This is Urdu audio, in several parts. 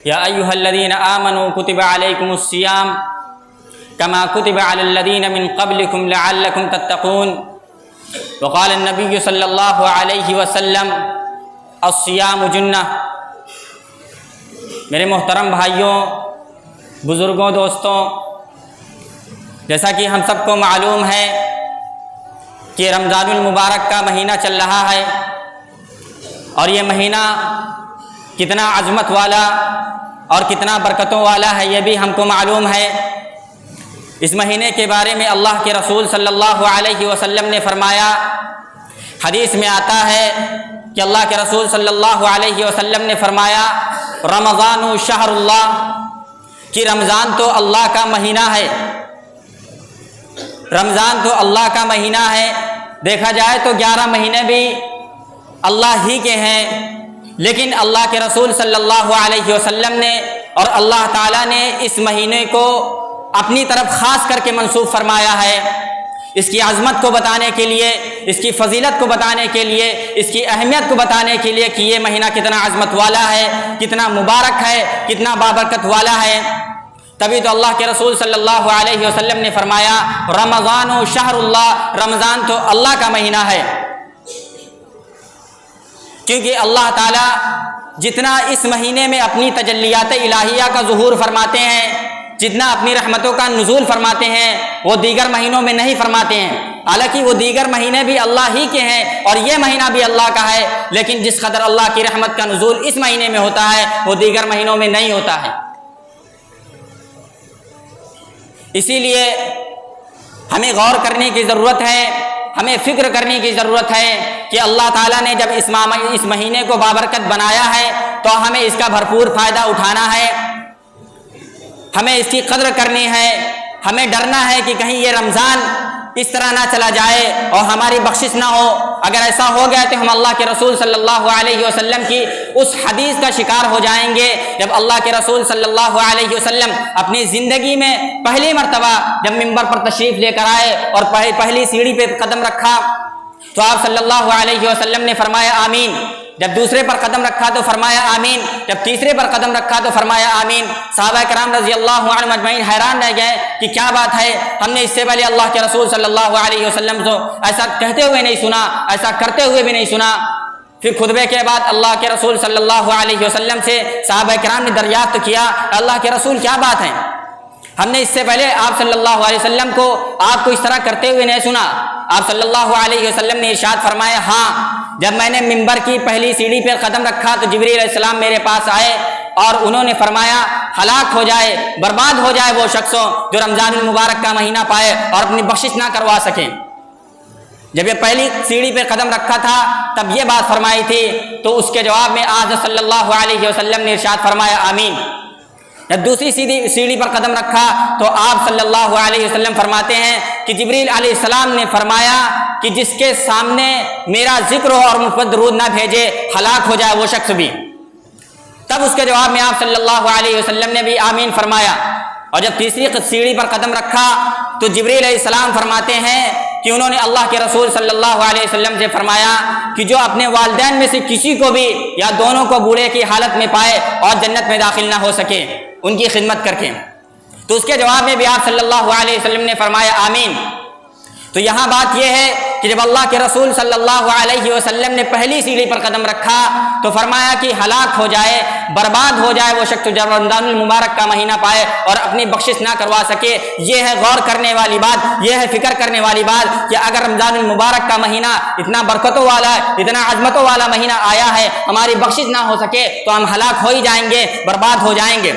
یا ایہا الذین آمنوا کتب علیکم الصیام کما کتب علی الذین من قبلکم لعلکم تتقون وقال النبی صلی اللہ علیہ وسلم الصیام جنہ۔ میرے محترم بھائیوں، بزرگوں، دوستوں، جیسا کہ ہم سب کو معلوم ہے کہ رمضان المبارک کا مہینہ چل رہا ہے، اور یہ مہینہ کتنا عظمت والا اور کتنا برکتوں والا ہے یہ بھی ہم کو معلوم ہے۔ اس مہینے کے بارے میں اللہ کے رسول صلی اللہ علیہ وسلم نے فرمایا، حدیث میں آتا ہے کہ اللہ کے رسول صلی اللہ علیہ وسلم نے فرمایا رمضان شہر اللہ، کہ رمضان تو اللہ کا مہینہ ہے، رمضان تو اللہ کا مہینہ ہے۔ دیکھا جائے تو 11 مہینے بھی اللہ ہی کے ہیں، لیکن اللہ کے رسول صلی اللہ علیہ وسلم نے اور اللہ تعالیٰ نے اس مہینے کو اپنی طرف خاص کر کے منسوب فرمایا ہے، اس کی عظمت کو بتانے کے لیے، اس کی فضیلت کو بتانے کے لیے، اس کی اہمیت کو بتانے کے لیے کہ یہ مہینہ کتنا عظمت والا ہے، کتنا مبارک ہے، کتنا بابرکت والا ہے۔ تبھی تو اللہ کے رسول صلی اللہ علیہ وسلم نے فرمایا رمضان و شہر اللہ، رمضان تو اللہ کا مہینہ ہے، کیونکہ اللہ تعالیٰ جتنا اس مہینے میں اپنی تجلیات الہیہ کا ظہور فرماتے ہیں، جتنا اپنی رحمتوں کا نزول فرماتے ہیں، وہ دیگر مہینوں میں نہیں فرماتے ہیں۔ حالانکہ وہ دیگر مہینے بھی اللہ ہی کے ہیں اور یہ مہینہ بھی اللہ کا ہے، لیکن جس قدر اللہ کی رحمت کا نزول اس مہینے میں ہوتا ہے وہ دیگر مہینوں میں نہیں ہوتا ہے۔ اسی لیے ہمیں غور کرنے کی ضرورت ہے، ہمیں فکر کرنے کی ضرورت ہے کہ اللہ تعالیٰ نے جب اس مہینے کو بابرکت بنایا ہے تو ہمیں اس کا بھرپور فائدہ اٹھانا ہے، ہمیں اس کی قدر کرنی ہے، ہمیں ڈرنا ہے کہ کہیں یہ رمضان اس طرح نہ چلا جائے اور ہماری بخشش نہ ہو۔ اگر ایسا ہو گیا تو ہم اللہ کے رسول صلی اللہ علیہ وسلم کی اس حدیث کا شکار ہو جائیں گے، جب اللہ کے رسول صلی اللہ علیہ وسلم اپنی زندگی میں پہلی مرتبہ جب ممبر پر تشریف لے کر آئے اور پہلی سیڑھی پہ قدم رکھا تو آپ صلی اللہ علیہ وسلم نے فرمایا آمین، جب دوسرے پر قدم رکھا تو فرمایا آمین، جب تیسرے پر قدم رکھا تو فرمایا آمین۔ صحابہ کرام رضی اللہ عنہم اجمعین حیران رہ گئے کہ کیا بات ہے، ہم نے اس سے پہلے اللہ کے رسول صلی اللہ علیہ وسلم کو ایسا کہتے ہوئے نہیں سنا، ایسا کرتے ہوئے بھی نہیں سنا۔ پھر خطبے کے بعد اللہ کے رسول صلی اللہ علیہ وسلم سے صحابہ کرام نے دریافت کیا اللہ کے رسول کیا بات ہے، ہم نے اس سے پہلے آپ صلی اللہ علیہ وسلم کو آپ کو اس طرح کرتے ہوئے نہیں سنا۔ آپ صلی اللہ علیہ وسلم نے ارشاد فرمایا ہاں، جب میں نے ممبر کی پہلی سیڑھی پہ قدم رکھا تو جبریل علیہ السلام میرے پاس آئے اور انہوں نے فرمایا ہلاک ہو جائے، برباد ہو جائے وہ شخص جو رمضان المبارک کا مہینہ پائے اور اپنی بخشش نہ کروا سکے۔ جب یہ پہلی سیڑھی پہ قدم رکھا تھا تب یہ بات فرمائی تھی، تو اس کے جواب میں آج صلی اللہ علیہ وسلم نے ارشاد فرمایا آمین۔ جب دوسری سیڑھی پر قدم رکھا تو آپ صلی اللہ علیہ وسلم فرماتے ہیں کہ جبریل علیہ السلام نے فرمایا کہ جس کے سامنے میرا ذکر ہو اور مجھ پر درود نہ بھیجے ہلاک ہو جائے وہ شخص بھی۔ تب اس کے جواب میں آپ صلی اللہ علیہ وسلم نے بھی آمین فرمایا۔ اور جب تیسری سیڑھی پر قدم رکھا تو جبریل علیہ السلام فرماتے ہیں کہ انہوں نے اللہ کے رسول صلی اللہ علیہ وسلم سے فرمایا کہ جو اپنے والدین میں سے کسی کو بھی یا دونوں کو بوڑھے کی حالت میں پائے اور جنت میں داخل نہ ہو سکے ان کی خدمت کر کے، تو اس کے جواب میں بھی آپ صلی اللہ علیہ وسلم نے فرمایا آمین۔ تو یہاں بات یہ ہے کہ جب اللہ کے رسول صلی اللہ علیہ وسلم نے پہلی سیڑھی پر قدم رکھا تو فرمایا کہ ہلاک ہو جائے، برباد ہو جائے وہ شخص جو رمضان المبارک کا مہینہ پائے اور اپنی بخشش نہ کروا سکے۔ یہ ہے غور کرنے والی بات، یہ ہے فکر کرنے والی بات کہ اگر رمضان المبارک کا مہینہ اتنا برکتوں والا، اتنا عظمتوں والا مہینہ آیا ہے، ہماری بخشش نہ ہو سکے تو ہم ہلاک ہو ہی جائیں گے، برباد ہو جائیں گے۔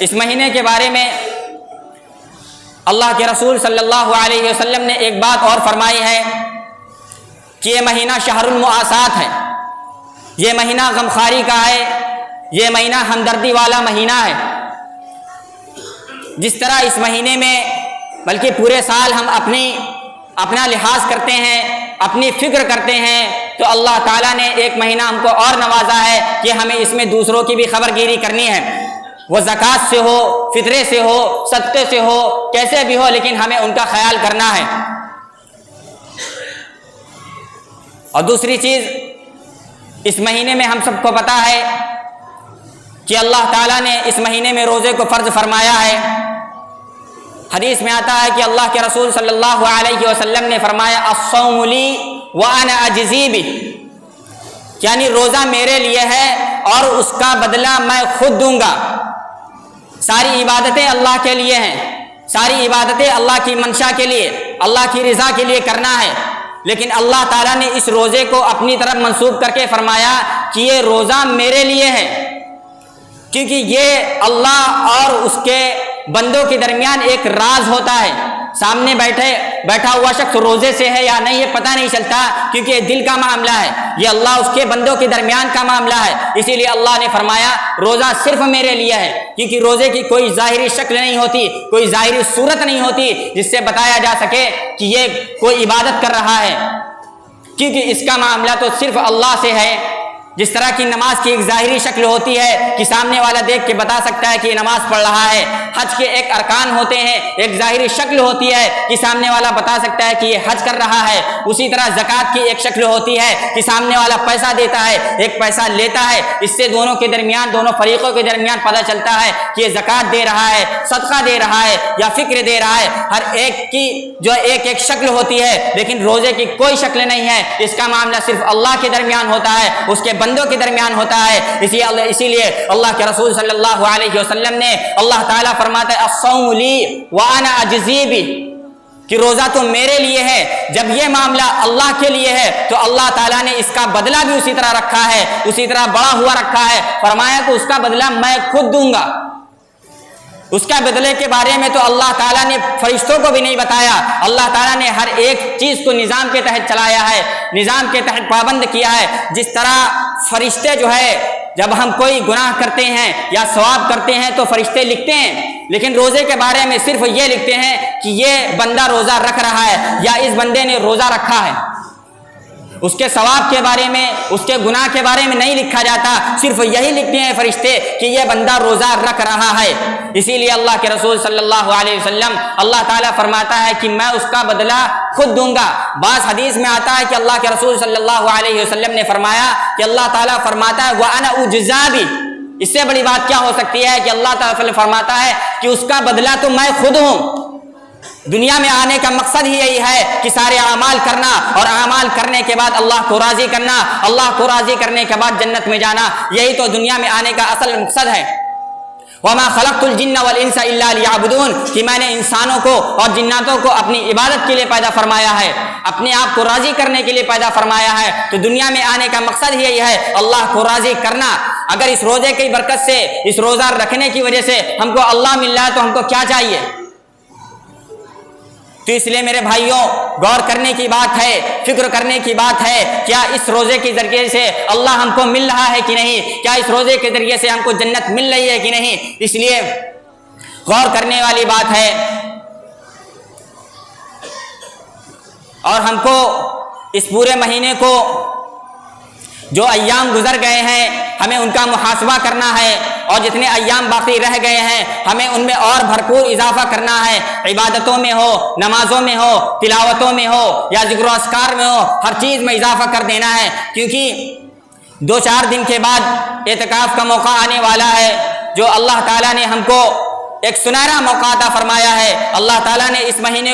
اس مہینے کے بارے میں اللہ کے رسول صلی اللہ علیہ وسلم نے ایک بات اور فرمائی ہے کہ یہ مہینہ شہر المعاسات ہے، یہ مہینہ غمخواری کا ہے، یہ مہینہ ہمدردی والا مہینہ ہے۔ جس طرح اس مہینے میں بلکہ پورے سال ہم اپنا لحاظ کرتے ہیں، اپنی فکر کرتے ہیں، تو اللہ تعالیٰ نے ایک مہینہ ہم کو اور نوازا ہے کہ ہمیں اس میں دوسروں کی بھی خبر گیری کرنی ہے، وہ زکوٰۃ سے ہو، فطرے سے ہو، صدقے سے ہو، کیسے بھی ہو، لیکن ہمیں ان کا خیال کرنا ہے۔ اور دوسری چیز اس مہینے میں ہم سب کو پتہ ہے کہ اللہ تعالیٰ نے اس مہینے میں روزے کو فرض فرمایا ہے۔ حدیث میں آتا ہے کہ اللہ کے رسول صلی اللہ علیہ وسلم نے فرمایا الصوم لی وانا اجزی بہ، یعنی روزہ میرے لیے ہے اور اس کا بدلہ میں خود دوں گا۔ ساری عبادتیں اللہ کے لیے ہیں، ساری عبادتیں اللہ کی منشا کے لیے، اللہ کی رضا کے لیے کرنا ہے، لیکن اللہ تعالیٰ نے اس روزے کو اپنی طرف منسوب کر کے فرمایا کہ یہ روزہ میرے لیے ہے، کیونکہ یہ اللہ اور اس کے بندوں کے درمیان ایک راز ہوتا ہے۔ سامنے بیٹھا ہوا شخص روزے سے ہے یا نہیں یہ پتہ نہیں چلتا، کیونکہ یہ دل کا معاملہ ہے، یہ اللہ اس کے بندوں کے درمیان کا معاملہ ہے۔ اسی لیے اللہ نے فرمایا روزہ صرف میرے لیے ہے، کیونکہ روزے کی کوئی ظاہری شکل نہیں ہوتی، کوئی ظاہری صورت نہیں ہوتی جس سے بتایا جا سکے کہ یہ کوئی عبادت کر رہا ہے، کیونکہ اس کا معاملہ تو صرف اللہ سے ہے۔ جس طرح کی نماز کی ایک ظاہری شکل ہوتی ہے کہ سامنے والا دیکھ کے بتا سکتا ہے کہ یہ نماز پڑھ رہا ہے، حج کے ایک ارکان ہوتے ہیں، ایک ظاہری شکل ہوتی ہے کہ سامنے والا بتا سکتا ہے کہ یہ حج کر رہا ہے۔ اسی طرح زکوٰۃ کی ایک شکل ہوتی ہے کہ سامنے والا پیسہ دیتا ہے، ایک پیسہ لیتا ہے، اس سے دونوں کے درمیان، دونوں فریقوں کے درمیان پتہ چلتا ہے کہ یہ زکوٰۃ دے رہا ہے، صدقہ دے رہا ہے یا فکر دے رہا ہے۔ ہر ایک کی جو ایک شکل ہوتی ہے، لیکن روزے کی کوئی شکل نہیں ہے، اس کا معاملہ صرف اللہ کے درمیان ہوتا ہے، اس کے بندوں کے درمیان ہوتا ہے۔ اسی لیے اللہ کے رسول صلی اللہ علیہ وسلم نے، اللہ تعالیٰ فرماتا ہے الصوم لی وانا اجزی بہ، کہ روزہ تو میرے لیے ہے۔ جب یہ معاملہ اللہ کے لیے ہے تو اللہ تعالیٰ نے اس کا بدلہ بھی اسی طرح رکھا ہے، اسی طرح بڑا ہوا رکھا ہے۔ فرمایا کہ اس کا بدلہ میں خود دوں گا۔ اس کا بدلے کے بارے میں تو اللہ تعالیٰ نے فرشتوں کو بھی نہیں بتایا، اللہ تعالیٰ نے ہر ایک چیز کو نظام کے تحت چلایا ہے، نظام کے تحت پابند کیا ہے۔ جس طرح فرشتے جو ہے جب ہم کوئی گناہ کرتے ہیں یا ثواب کرتے ہیں تو فرشتے لکھتے ہیں، لیکن روزے کے بارے میں صرف یہ لکھتے ہیں کہ یہ بندہ روزہ رکھ رہا ہے یا اس بندے نے روزہ رکھا ہے۔ اس کے ثواب کے بارے میں، اس کے گناہ کے بارے میں نہیں لکھا جاتا، صرف یہی لکھتے ہیں فرشتے کہ یہ بندہ روزہ رکھ رہا ہے۔ اسی لیے اللہ کے رسول صلی اللہ علیہ وسلم، اللہ تعالیٰ فرماتا ہے کہ میں اس کا بدلہ خود دوں گا۔ بعض حدیث میں آتا ہے کہ اللہ کے رسول صلی اللہ علیہ وسلم نے فرمایا کہ اللہ تعالیٰ فرماتا ہے وَأَنَا أُجْزَىٰ بِهِ، اس سے بڑی بات کیا ہو سکتی ہے کہ اللہ تعالیٰ فرماتا ہے کہ اس کا بدلہ تو میں خود ہوں۔ دنیا میں آنے کا مقصد ہی یہی ہے کہ سارے اعمال کرنا اور اعمال کرنے کے بعد اللہ کو راضی کرنا، اللہ کو راضی کرنے کے بعد جنت میں جانا، یہی تو دنیا میں آنے کا اصل مقصد ہے۔ وَمَا خَلَقْتُ الْجِنَّ وَالْإِنسَ إِلَّا لِيَعْبُدُونَ، کہ میں نے انسانوں کو اور جناتوں کو اپنی عبادت کے لیے پیدا فرمایا ہے، اپنے آپ کو راضی کرنے کے لیے پیدا فرمایا ہے۔ تو دنیا میں آنے کا مقصد ہی یہی ہے اللہ کو راضی کرنا۔ اگر اس روزے کی برکت سے، اس روزہ رکھنے کی وجہ سے ہم کو اللہ مل رہا ہے تو ہم کو کیا چاہیے؟ تو اس لیے میرے بھائیوں، غور کرنے کی بات ہے، فکر کرنے کی بات ہے، کیا اس روزے کے ذریعے سے اللہ ہم کو مل رہا ہے کہ نہیں؟ کیا اس روزے کے ذریعے سے ہم کو جنت مل رہی ہے کہ نہیں؟ اس لیے غور کرنے والی بات ہے، اور ہم کو اس پورے مہینے کو جو ایام گزر گئے ہیں ہمیں ان کا محاسبہ کرنا ہے، اور جتنے ایام باقی رہ گئے ہیں ہمیں ان میں اور بھرپور اضافہ کرنا ہے، عبادتوں میں ہو، نمازوں میں ہو، تلاوتوں میں ہو یا ذکر و اذکار میں ہو، ہر چیز میں اضافہ کر دینا ہے، کیونکہ 2-4 دن کے بعد اعتکاف کا موقع آنے والا ہے، جو اللہ تعالیٰ نے ہم کو ایک سنہرا موقع عطا فرمایا ہے۔ اللہ تعالیٰ نے اس مہینے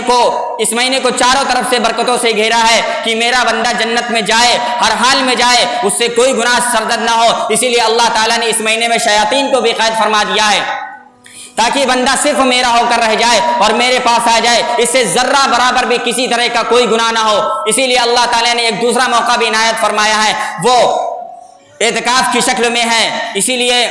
کو چاروں طرف سے برکتوں سے گھیرا ہے کہ میرا بندہ جنت میں جائے، ہر حال میں جائے، اس سے کوئی گناہ سرزد نہ ہو۔ اسی لیے اللہ تعالیٰ نے اس مہینے میں شیاطین کو بھی قید فرما دیا ہے، تاکہ بندہ صرف میرا ہو کر رہ جائے اور میرے پاس آ جائے، اس سے ذرہ برابر بھی کسی طرح کا کوئی گناہ نہ ہو۔ اسی لیے اللہ تعالیٰ نے ایک دوسرا موقع بھی عنایت فرمایا ہے، وہ اعتکاف کی شکل میں ہے۔ اسی لیے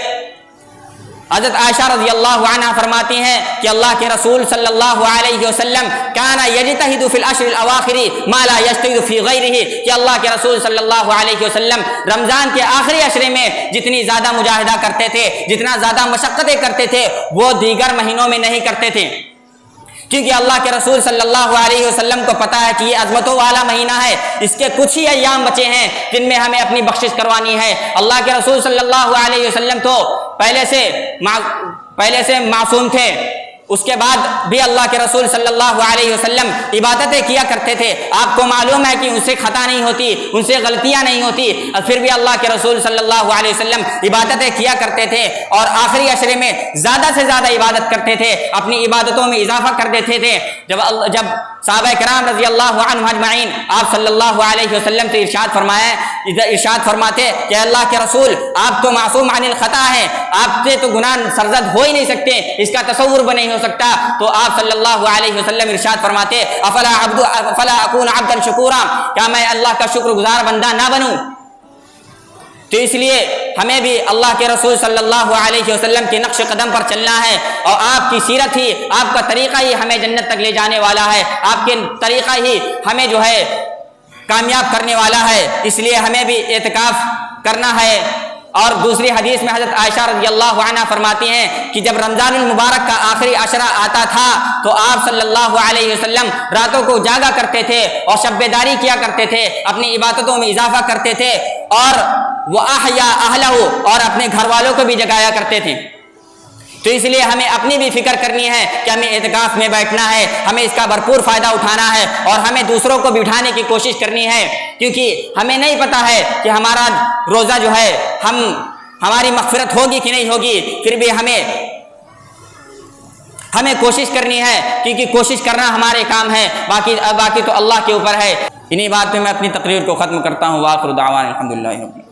حضرت عائشہ رضی اللہ عنہ فرماتی ہیں کہ اللہ کے رسول صلی اللہ علیہ وسلم کانا یجتہد فی العشر الاواخر ما لا یجتہد فی غیرہ، کہ اللہ کے رسول صلی اللہ علیہ وسلم رمضان کے آخری عشرے میں جتنی زیادہ مجاہدہ کرتے تھے، جتنا زیادہ مشقتیں کرتے تھے، وہ دیگر مہینوں میں نہیں کرتے تھے، کیونکہ اللہ کے رسول صلی اللہ علیہ وسلم کو پتا ہے کہ یہ عظمتوں والا مہینہ ہے، اس کے کچھ ہی ایام بچے ہیں جن میں ہمیں اپنی بخشش کروانی ہے۔ اللہ کے رسول صلی اللہ علیہ وسلم تو پہلے سے معصوم تھے، اس کے بعد بھی اللہ کے رسول صلی اللہ علیہ وسلم عبادتیں کیا کرتے تھے. آپ کو معلوم ہے کہ ان سے خطا نہیں ہوتی, ان سے غلطیاں نہیں ہوتی, اور پھر بھی اللہ کے رسول صلی اللہ علیہ وسلم عبادتیں کیا کرتے تھے اور آخری عشرے میں زیادہ سے زیادہ عبادت کرتے تھے, اپنی عبادتوں میں اضافہ کر دیتے تھے. جب صحابہ کرام رضی اللہ عنہم اجمعین آپ صلی اللہ علیہ وسلم سے ارشاد فرماتے کہ اللہ کے رسول آپ تو معصوم عن الخطا ہیں, آپ سے تو گناہ سرزد ہو ہی نہیں سکتے, اس کا تصور بھی نہیں ہو سکتا. تو آپ صلی اللہ علیہ وسلم ارشاد فرماتے افلا اکون عبدا شکورا, کیا میں اللہ کا شکر گزار بندہ نہ بنوں؟ تو اس لیے ہمیں بھی اللہ کے رسول صلی اللہ علیہ وسلم کے نقش قدم پر چلنا ہے, اور آپ کی سیرت ہی, آپ کا طریقہ ہی ہمیں جنت تک لے جانے والا ہے, آپ کے طریقہ ہی ہمیں جو ہے کامیاب کرنے والا ہے. اس لیے ہمیں بھی اعتکاف کرنا ہے. اور دوسری حدیث میں حضرت عائشہ رضی اللہ عنہ فرماتی ہیں کہ جب رمضان المبارک کا آخری عشرہ آتا تھا تو آپ صلی اللہ علیہ وسلم راتوں کو جاگا کرتے تھے اور شب بیداری کیا کرتے تھے, اپنی عبادتوں میں اضافہ کرتے تھے, اور وہ احیا اہلہ, اور اپنے گھر والوں کو بھی جگایا کرتے تھے. تو اس لیے ہمیں اپنی بھی فکر کرنی ہے کہ ہمیں اعتکاف میں بیٹھنا ہے, ہمیں اس کا بھرپور فائدہ اٹھانا ہے, اور ہمیں دوسروں کو بھی اٹھانے کی کوشش کرنی ہے, کیونکہ ہمیں نہیں پتہ ہے کہ ہمارا روزہ جو ہے ہماری مغفرت ہوگی کہ نہیں ہوگی. پھر بھی ہمیں کوشش کرنی ہے, کیونکہ کوشش کرنا ہمارے کام ہے, باقی تو اللہ کے اوپر ہے. انہی بات پہ میں اپنی تقریر کو ختم کرتا ہوں. وآخر دعوانا الحمدللہ.